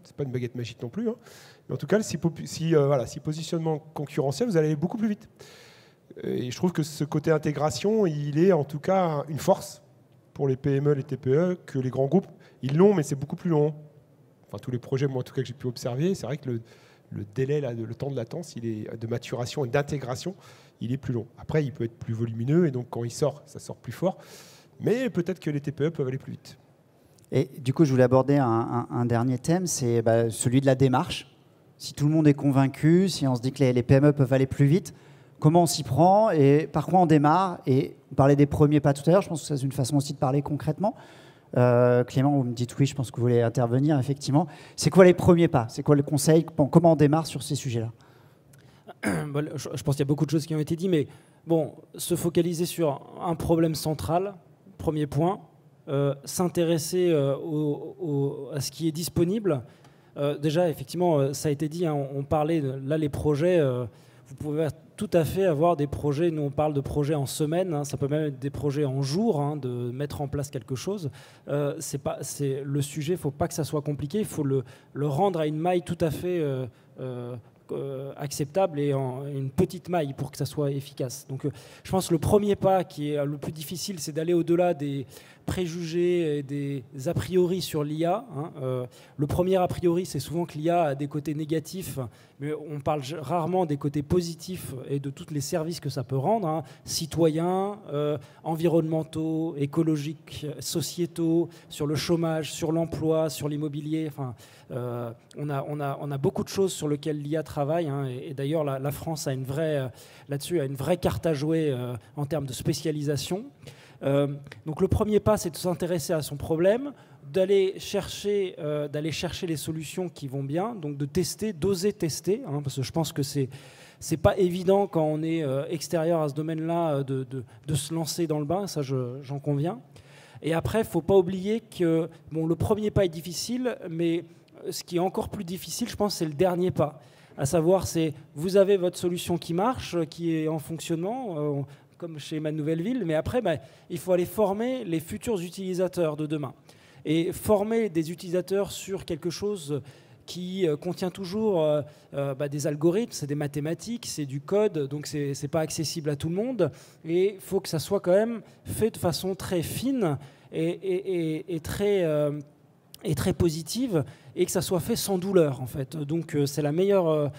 C'est pas une baguette magique non plus. Hein. Mais en tout cas, si positionnement concurrentiel, vous allez aller beaucoup plus vite. Et je trouve que ce côté intégration, il est en tout cas une force pour les PME, les TPE, que les grands groupes, ils l'ont, mais c'est beaucoup plus long. Enfin, tous les projets, moi, en tout cas, que j'ai pu observer, c'est vrai que le délai, le temps de latence, de maturation et d'intégration, il est plus long. Après, il peut être plus volumineux, et donc quand il sort, ça sort plus fort. Mais peut-être que les TPE peuvent aller plus vite. Et du coup, je voulais aborder un dernier thème, c'est celui de la démarche. Si tout le monde est convaincu, si on se dit que les PME peuvent aller plus vite, comment on s'y prend et par quoi on démarre? Et on parlait des premiers pas tout à l'heure, je pense que c'est une façon aussi de parler concrètement. Clément, vous me dites oui, je pense que vous voulez intervenir, effectivement. C'est quoi les premiers pas? C'est quoi le conseil? Comment on démarre sur ces sujets-là? Je pense qu'il y a beaucoup de choses qui ont été dites, mais bon, se focaliser sur un problème central, premier point, s'intéresser à ce qui est disponible. Déjà, effectivement, ça a été dit, hein, on parlait, là, les projets, vous pouvez tout à fait avoir des projets, nous on parle de projets en semaine, hein, ça peut même être des projets en jours, hein, de mettre en place quelque chose. C'est le sujet, il ne faut pas que ça soit compliqué, il faut le rendre à une maille tout à fait acceptable et une petite maille pour que ça soit efficace. Donc je pense que le premier pas qui est le plus difficile, c'est d'aller au-delà des préjugés et des a priori sur l'IA. Hein. Le premier a priori, c'est souvent que l'IA a des côtés négatifs, mais on parle rarement des côtés positifs et de tous les services que ça peut rendre, hein. Citoyens, environnementaux, écologiques, sociétaux, sur le chômage, sur l'emploi, sur l'immobilier. Enfin, on a beaucoup de choses sur lesquelles l'IA travaille, hein, et d'ailleurs la France a une vraie carte à jouer en termes de spécialisation. Donc le premier pas, c'est de s'intéresser à son problème, d'aller chercher les solutions qui vont bien, donc de tester, d'oser tester, hein, parce que je pense que c'est pas évident quand on est extérieur à ce domaine-là de se lancer dans le bain, ça j'en conviens. Et après, il ne faut pas oublier que le premier pas est difficile, mais ce qui est encore plus difficile, je pense, c'est le dernier pas. À savoir, c'est vous avez votre solution qui marche, qui est en fonctionnement, comme chez Manouvelleville, mais après, il faut aller former les futurs utilisateurs de demain. Et former des utilisateurs sur quelque chose qui contient toujours des algorithmes, c'est des mathématiques, c'est du code, donc c'est pas accessible à tout le monde. Et il faut que ça soit quand même fait de façon très fine et très positive. et que ça soit fait sans douleur en fait. Donc c'est la meilleure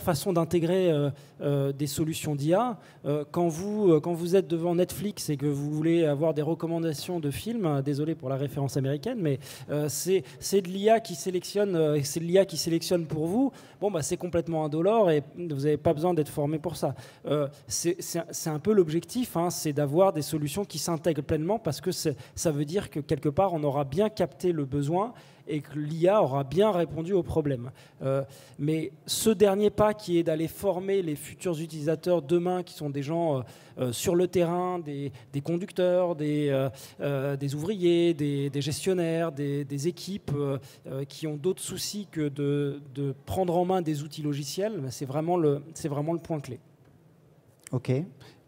façon d'intégrer des solutions d'IA. Quand vous êtes devant Netflix et que vous voulez avoir des recommandations de films, désolé pour la référence américaine, mais c'est de l'IA qui sélectionne pour vous. Bon, bah, c'est complètement indolore et vous n'avez pas besoin d'être formé pour ça. C'est un peu l'objectif, hein, c'est d'avoir des solutions qui s'intègrent pleinement, parce que ça veut dire que quelque part on aura bien capté le besoin et que l'IA aura bien répondu au problème. Mais ce dernier pas qui est d'aller former les futurs utilisateurs demain, qui sont des gens sur le terrain, des conducteurs, des ouvriers, des gestionnaires, des équipes qui ont d'autres soucis que de prendre en main des outils logiciels, c'est vraiment le point clé. Ok.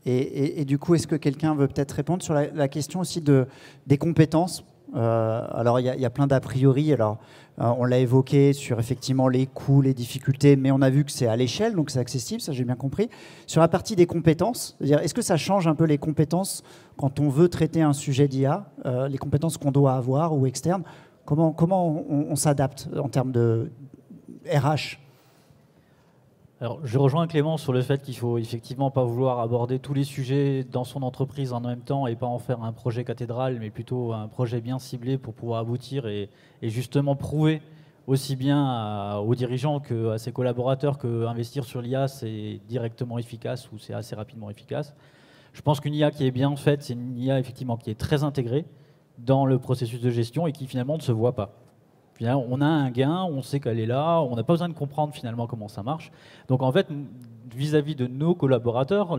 Et du coup, est-ce que quelqu'un veut peut-être répondre sur la question aussi des compétences? Alors, il y a plein d'a priori. Alors, on l'a évoqué sur effectivement les coûts, les difficultés, mais on a vu que c'est à l'échelle, donc c'est accessible, ça j'ai bien compris. Sur la partie des compétences, c'est-à-dire, est-ce que ça change un peu les compétences quand on veut traiter un sujet d'IA, les compétences qu'on doit avoir ou externes? Comment on s'adapte en termes de RH? Alors, je rejoins Clément sur le fait qu'il faut effectivement pas vouloir aborder tous les sujets dans son entreprise en même temps et pas en faire un projet cathédrale, mais plutôt un projet bien ciblé pour pouvoir aboutir et justement prouver aussi bien aux dirigeants qu'à ses collaborateurs qu'investir sur l'IA, c'est directement efficace ou c'est assez rapidement efficace. Je pense qu'une IA qui est bien faite, c'est une IA effectivement qui est très intégrée dans le processus de gestion et qui finalement ne se voit pas. On a un gain, on sait qu'elle est là, on n'a pas besoin de comprendre finalement comment ça marche. Donc en fait, vis-à-vis de nos collaborateurs,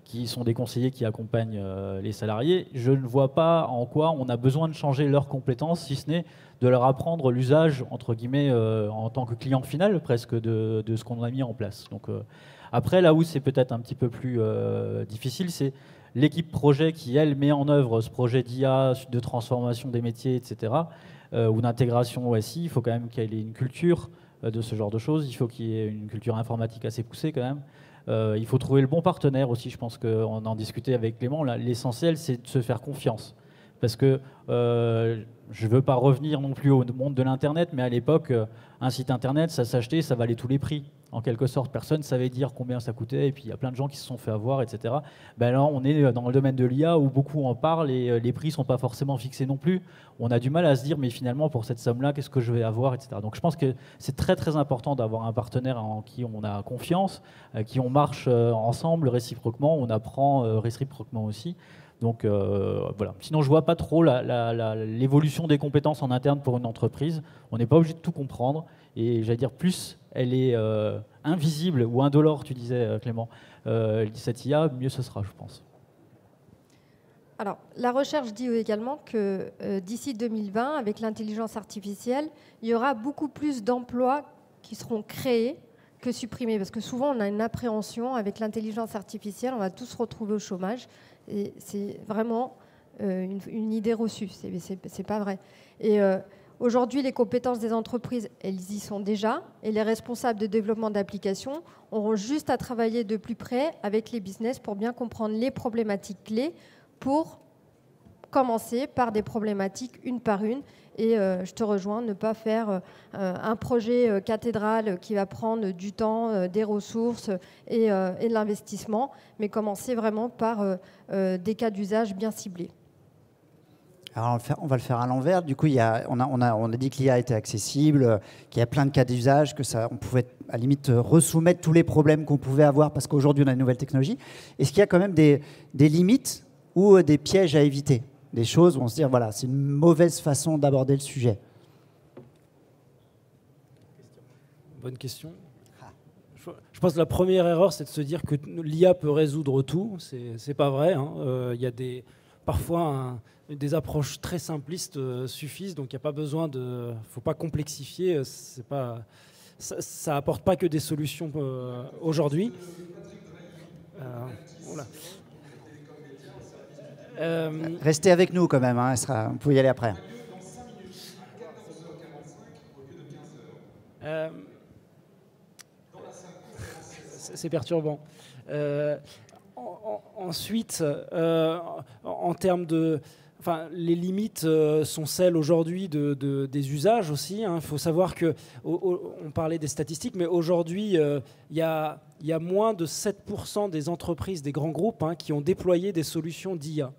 qui sont des conseillers qui accompagnent les salariés, je ne vois pas en quoi on a besoin de changer leurs compétences, si ce n'est de leur apprendre l'usage, entre guillemets, en tant que client final presque, de ce qu'on a mis en place. Donc, après, là où c'est peut-être un petit peu plus difficile, c'est l'équipe projet qui, elle, met en œuvre ce projet d'IA, de transformation des métiers, etc., ou d'intégration OSI. Il faut quand même qu'il y ait une culture de ce genre de choses. Il faut qu'il y ait une culture informatique assez poussée quand même. Il faut trouver le bon partenaire aussi. Je pense qu'on en discutait avec Clément. L'essentiel, c'est de se faire confiance. Parce que je ne veux pas revenir non plus au monde de l'Internet, mais à l'époque, un site Internet, ça s'achetait, ça valait tous les prix. En quelque sorte, personne ne savait dire combien ça coûtait, et puis il y a plein de gens qui se sont fait avoir, etc. Ben là, on est dans le domaine de l'IA où beaucoup en parlent et les prix ne sont pas forcément fixés non plus. On a du mal à se dire, mais finalement, pour cette somme-là, qu'est-ce que je vais avoir, etc. Donc je pense que c'est très très important d'avoir un partenaire en qui on a confiance, qui on marche ensemble réciproquement, on apprend réciproquement aussi. Donc voilà. Sinon, je ne vois pas trop l'évolution des compétences en interne pour une entreprise. On n'est pas obligé de tout comprendre. Et j'allais dire, plus elle est invisible ou indolore, tu disais Clément, cette IA, mieux ce sera, je pense. Alors, la recherche dit également que d'ici 2020, avec l'intelligence artificielle, il y aura beaucoup plus d'emplois qui seront créés que supprimés. Parce que souvent, on a une appréhension avec l'intelligence artificielle, on va tous se retrouver au chômage. Et c'est vraiment une idée reçue, c'est pas vrai. Et aujourd'hui, les compétences des entreprises, elles y sont déjà, et les responsables de développement d'applications auront juste à travailler de plus près avec les business pour bien comprendre les problématiques clés, pour commencer par des problématiques une par une. Et je te rejoins, ne pas faire un projet cathédrale qui va prendre du temps, des ressources et de l'investissement, mais commencer vraiment par des cas d'usage bien ciblés. Alors on va le faire à l'envers. Du coup, on a dit que l'IA était accessible, qu'il y a plein de cas d'usage, que on pouvait à la limite resoumettre tous les problèmes qu'on pouvait avoir parce qu'aujourd'hui on a une nouvelle technologie. Est-ce qu'il y a quand même des limites ou des pièges à éviter? Des choses où on se dit, voilà, c'est une mauvaise façon d'aborder le sujet. Bonne question. Je pense que la première erreur, c'est de se dire que l'IA peut résoudre tout. C'est pas vrai. Il y a parfois des approches très simplistes suffisent, donc il n'y a pas besoin faut pas complexifier. Ça apporte pas que des solutions aujourd'hui. Voilà. Restez avec nous quand même, hein, vous pouvez y aller après. C'est perturbant. Ensuite, en termes de... les limites sont celles aujourd'hui des usages aussi. Il faut savoir que, on parlait des statistiques, mais aujourd'hui, il y a moins de 7% des entreprises, des grands groupes, qui ont déployé des solutions d'IA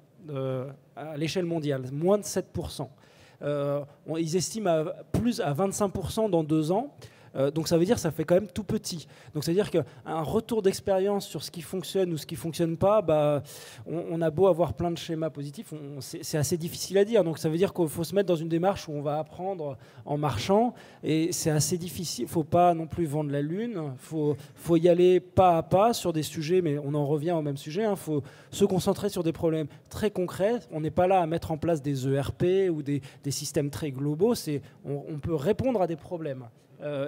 à l'échelle mondiale. Moins de 7%. Ils estiment à 25% dans 2 ans. Donc ça veut dire que ça fait quand même tout petit. Donc ça veut dire qu'un retour d'expérience sur ce qui fonctionne ou ce qui ne fonctionne pas, on a beau avoir plein de schémas positifs, c'est assez difficile à dire. Donc ça veut dire qu'il faut se mettre dans une démarche où on va apprendre en marchant, et c'est assez difficile. Il ne faut pas non plus vendre la lune, il faut y aller pas à pas sur des sujets, mais on en revient au même sujet. Il faut se concentrer sur des problèmes très concrets. On n'est pas là à mettre en place des ERP ou des systèmes très globaux. On peut répondre à des problèmes.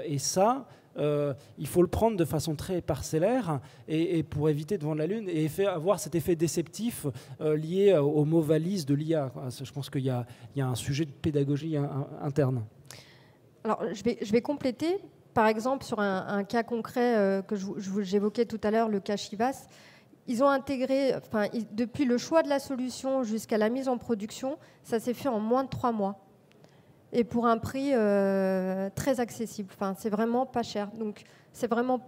Et ça, il faut le prendre de façon très parcellaire et pour éviter de vendre la lune et avoir cet effet déceptif lié au mot valise de l'IA. Je pense qu'il y a un sujet de pédagogie interne. Alors, je vais compléter. Par exemple, sur un cas concret que j'évoquais tout à l'heure, le cas Chivas, ils ont intégré, depuis le choix de la solution jusqu'à la mise en production, ça s'est fait en moins de 3 mois. Et pour un prix très accessible. C'est vraiment pas cher. Donc, c'est vraiment,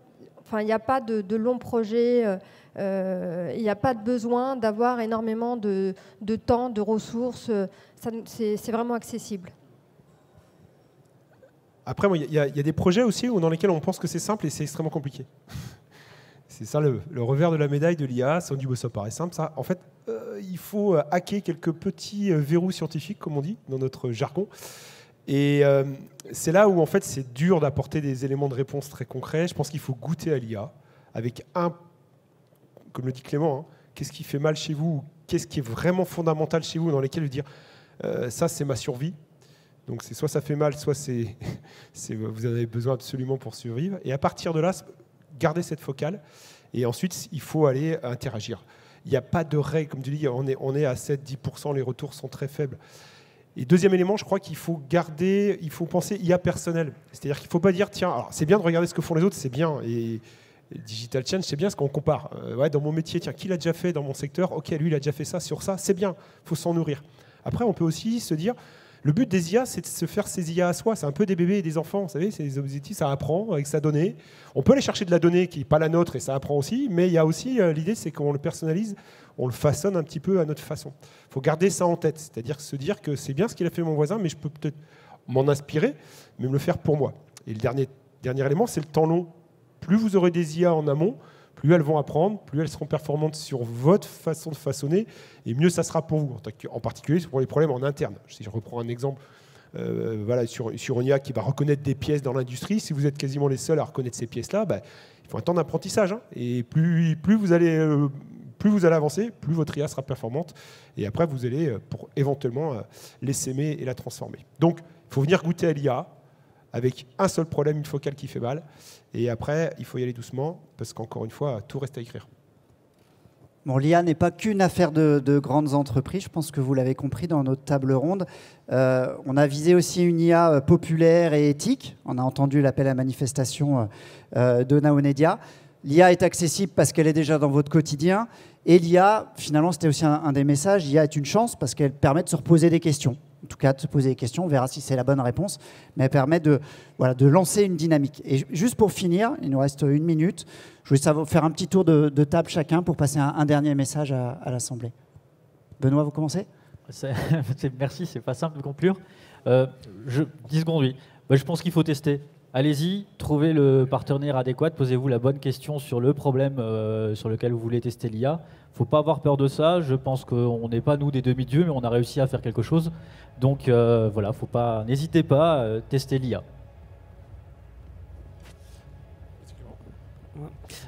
il n'y a pas de long projet, il n'y a pas de besoin d'avoir énormément de temps, de ressources. C'est vraiment accessible. Après, il y a des projets aussi dans lesquels on pense que c'est simple et c'est extrêmement compliqué. C'est ça le revers de la médaille de l'IA. On dit que ça paraît simple. Ça, en fait, il faut hacker quelques petits verrous scientifiques, comme on dit dans notre jargon. Et c'est là où en fait c'est dur d'apporter des éléments de réponse très concrets. Je pense qu'il faut goûter à l'IA avec comme le dit Clément, qu'est-ce qui fait mal chez vous, qu'est-ce qui est vraiment fondamental chez vous, dans lesquels vous dire ça c'est ma survie. Donc c'est soit ça fait mal, soit vous en avez besoin absolument pour survivre. Et à partir de là, gardez cette focale. Et ensuite, il faut aller interagir. Il n'y a pas de règle, comme tu dis, on est à 7-10%, les retours sont très faibles. Et deuxième élément, je crois qu'il faut penser IA personnel. C'est-à-dire qu'il ne faut pas dire, tiens, alors c'est bien de regarder ce que font les autres, c'est bien. Et Digital Change, c'est bien ce qu'on compare. Dans mon métier, tiens, qui l'a déjà fait dans mon secteur? Ok, lui, il a déjà fait ça sur ça, c'est bien, il faut s'en nourrir. Après, on peut aussi se dire, le but des IA, c'est de se faire ses IA à soi. C'est un peu des bébés et des enfants, vous savez, c'est des objectifs, ça apprend avec sa donnée. On peut aller chercher de la donnée qui n'est pas la nôtre et ça apprend aussi, mais il y a aussi l'idée, c'est qu'on le personnalise, on le façonne un petit peu à notre façon. Il faut garder ça en tête, c'est-à-dire se dire que c'est bien ce qu'il a fait mon voisin, mais je peux peut-être m'en inspirer, mais me le faire pour moi. Et le dernier élément, c'est le temps long. Plus vous aurez des IA en amont, plus elles vont apprendre, plus elles seront performantes sur votre façon de façonner, et mieux ça sera pour vous, en particulier pour les problèmes en interne. Si je reprends un exemple sur une IA qui va reconnaître des pièces dans l'industrie, si vous êtes quasiment les seuls à reconnaître ces pièces-là, il faut un temps d'apprentissage. Et plus vous allez avancer, plus votre IA sera performante, et après vous allez pour éventuellement l'essaimer et la transformer. Donc il faut venir goûter à l'IA, avec un seul problème, une focale qui fait mal. Et après, il faut y aller doucement, parce qu'encore une fois, tout reste à écrire. Bon, l'IA n'est pas qu'une affaire de grandes entreprises, je pense que vous l'avez compris dans notre table ronde. On a visé aussi une IA populaire et éthique. On a entendu l'appel à manifestation de Naonedia. L'IA est accessible parce qu'elle est déjà dans votre quotidien. Et l'IA, finalement, c'était aussi un des messages, l'IA est une chance parce qu'elle permet de se reposer des questions. En tout cas, de se poser des questions, on verra si c'est la bonne réponse, mais elle permet de lancer une dynamique. Et juste pour finir, il nous reste 1 minute, je voulais faire un petit tour de table chacun pour passer un dernier message à l'Assemblée. Benoît, vous commencez ? Merci, c'est pas simple de conclure. 10 secondes, oui. Je pense qu'il faut tester. Allez-y, trouvez le partenaire adéquat, posez-vous la bonne question sur le problème sur lequel vous voulez tester l'IA. Il ne faut pas avoir peur de ça, je pense qu'on n'est pas nous des demi-dieux, mais on a réussi à faire quelque chose. Donc voilà, n'hésitez pas à tester l'IA.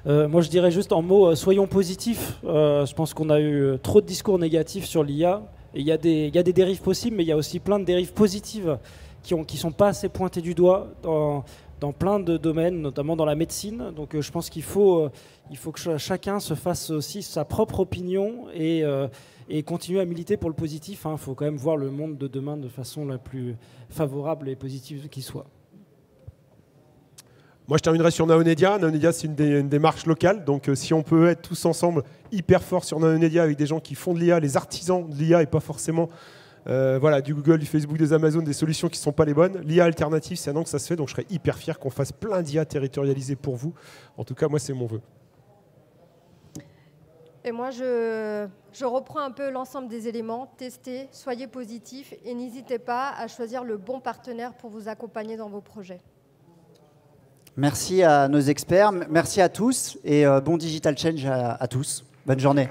Moi je dirais juste en mots, soyons positifs. Je pense qu'on a eu trop de discours négatifs sur l'IA. Il y a des dérives possibles, mais il y a aussi plein de dérives positives qui ne sont pas assez pointées du doigt dans plein de domaines, notamment dans la médecine. Donc je pense qu'il faut que chacun se fasse aussi sa propre opinion et continuer à militer pour le positif. Il faut quand même voir le monde de demain de façon la plus favorable et positive qui soit. Moi, je terminerai sur Naonedia. Naonedia, c'est une démarche locale. Donc, si on peut être tous ensemble hyper forts sur Naonedia avec des gens qui font de l'IA, les artisans de l'IA et pas forcément voilà, du Google, du Facebook, des Amazon, des solutions qui ne sont pas les bonnes. L'IA alternative, c'est un an que ça se fait. Donc, je serais hyper fier qu'on fasse plein d'IA territorialisées pour vous. En tout cas, moi, c'est mon vœu. Et moi, je reprends un peu l'ensemble des éléments. Testez, soyez positifs et n'hésitez pas à choisir le bon partenaire pour vous accompagner dans vos projets. Merci à nos experts, merci à tous et bon Digital Change à tous. Bonne journée.